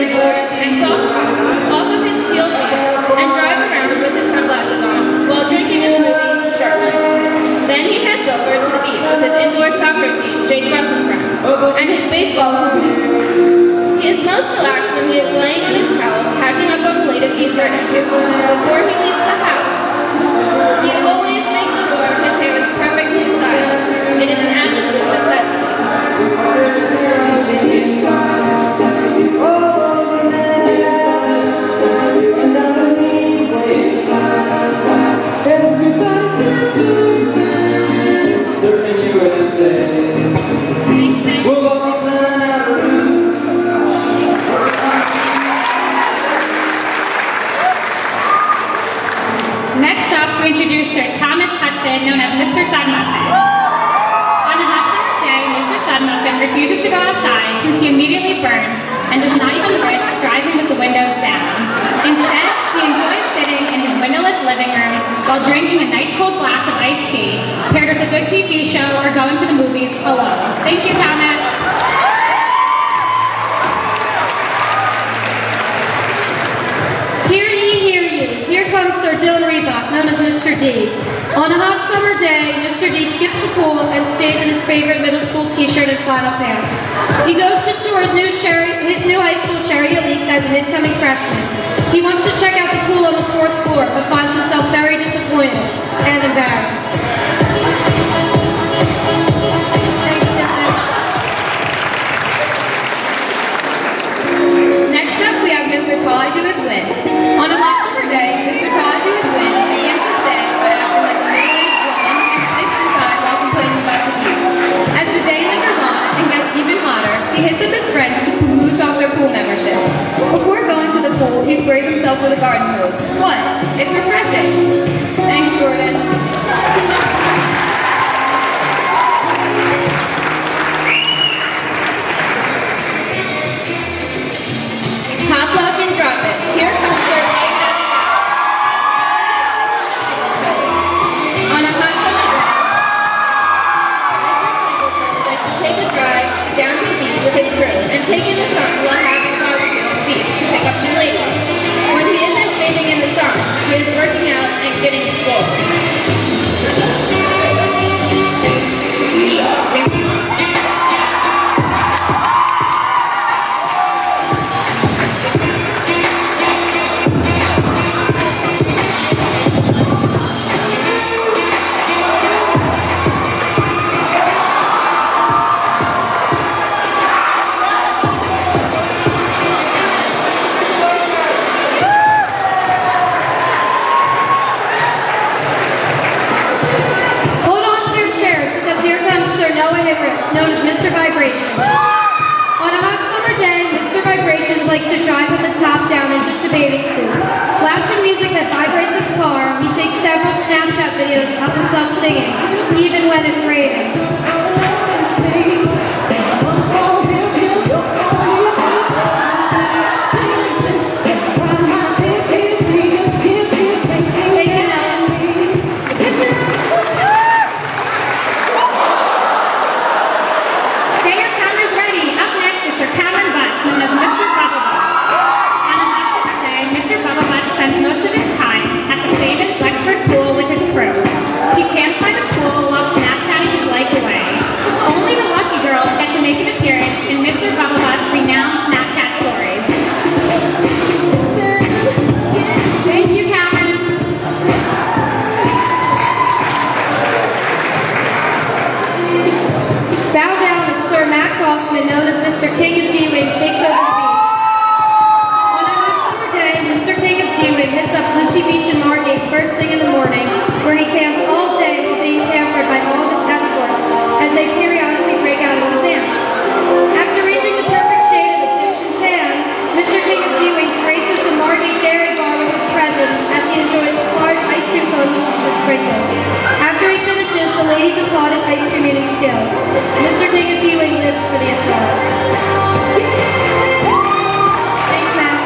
the drawers and soft top off of his teal jeans and drive around with his sunglasses on while drinking a smoothie shirtless. Then he heads over to the beach with his indoor soccer team, Jake Russ and friends, and his baseball homies. He is most relaxed when he is laying on his towel, catching up on the latest Eastside issue, before he leaves the house. He always makes sure his hair is perfectly styled. It is an absolute necessity. Next up, we introduce Sir Thomas Hudson, known as Mr. Thudmuffin. On a hot summer day, Mr. Thudmuffin refuses to go outside since he immediately burns and does not even risk driving with the windows down. Instead, he enjoys sitting in his windowless living room while drinking a nice cold glass of iced tea, paired with a good TV show or going to the movies alone. Thank you, Thomas. Hear ye, hear ye. Here comes Sir Dylan Reebok, known as Mr. D. On a hot summer day, Mr. D skips the pool and stays in his favorite middle school t-shirt and flannel pants. He goes to tour his new high school Cherry Elise as an incoming freshman. He wants to check out the pool on the 4th floor, but finds himself very disappointed and embarrassed. Next up, we have Mr. Twali do his win. On a hot summer day, Mr. Twali do his win begins his day by acting like a middle-aged woman and sits inside while complaining about the heat. As the day lingers on and gets even hotter, he hits up his friends to mooch off their pool memberships. Before going to the pool, he sprays himself with a garden hose. What? It's refreshing. Thanks, Jordan. Pop, lock, and drop it. Here comes Sir Dave. On a hot summer day, Mr. Twinkleton likes to take a drive down to the beach with his crew and take in the sun while having barbecue on the beach to pick up some ladies. When he isn't bathing in the sun, he is working out and getting swole. Known as Mr. Vibrations. On a hot summer day, Mr. Vibrations likes to drive with the top down in just a bathing suit. Blasting music that vibrates his car, he takes several Snapchat videos of himself singing, even when it's raining. He tans by the pool while Snapchatting his life away. Only the lucky girls get to make an appearance in Mr. Bubblebutt's renowned Snapchat stories. Thank you, Cameron. Bow down as Sir Max Hoffman, known as Mr. King of D-Wing, takes over the beach. On a hot summer day, Mr. King of D-Wing hits up Lucy Beach in Margate first thing in the morning, where he tans all day while being pampered by all of his escorts as they periodically break out into dance. After reaching the perfect shade of Egyptian tan, Mr. King of D-Wing graces the Margate Dairy Bar with his presence as he enjoys large ice cream cones with sprinkles. After he finishes, the ladies applaud his ice cream eating skills. Mr. King of D-Wing lives for the applause. Thanks, Max.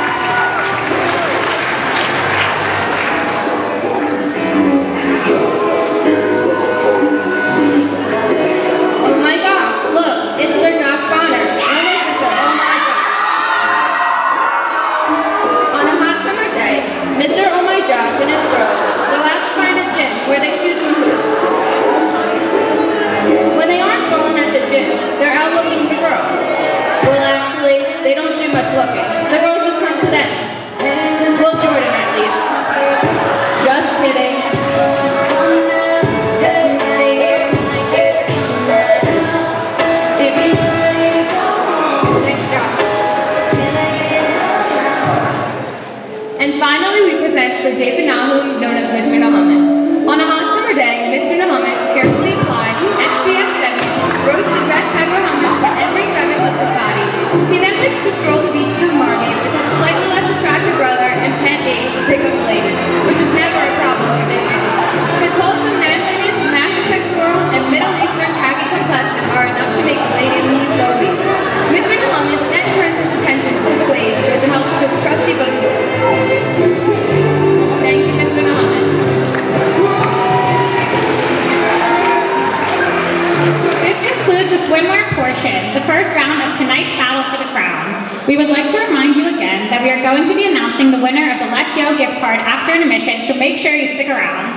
Oh my gosh, look, they don't do much looking. The girls just come to them. Well, Jordan at least. Just kidding. And finally, we present Sir David Nahu, known as Mr. Nominez. On a hot summer day, Mr. Nominez carefully applies his SPF 7 roasted red pepper hummus to every crevice of his body. He then likes to stroll the beaches of Margate with his slightly less attractive brother and pet aide to pick up ladies, which is never a problem for this one. His wholesome manliness, massive pectorals, and Middle Eastern khaki complexion are enough to make the ladies' knees go weak. Mr. Nominez then turns his attention to the waves with the help of his trusty boogie board. Thank you, Mr. Nominez. This concludes the swimwear portion, the first round of tonight's battle for the crown. We would like to remind you again that we are going to be announcing the winner of the Let's Yo gift card after intermission, so make sure you stick around.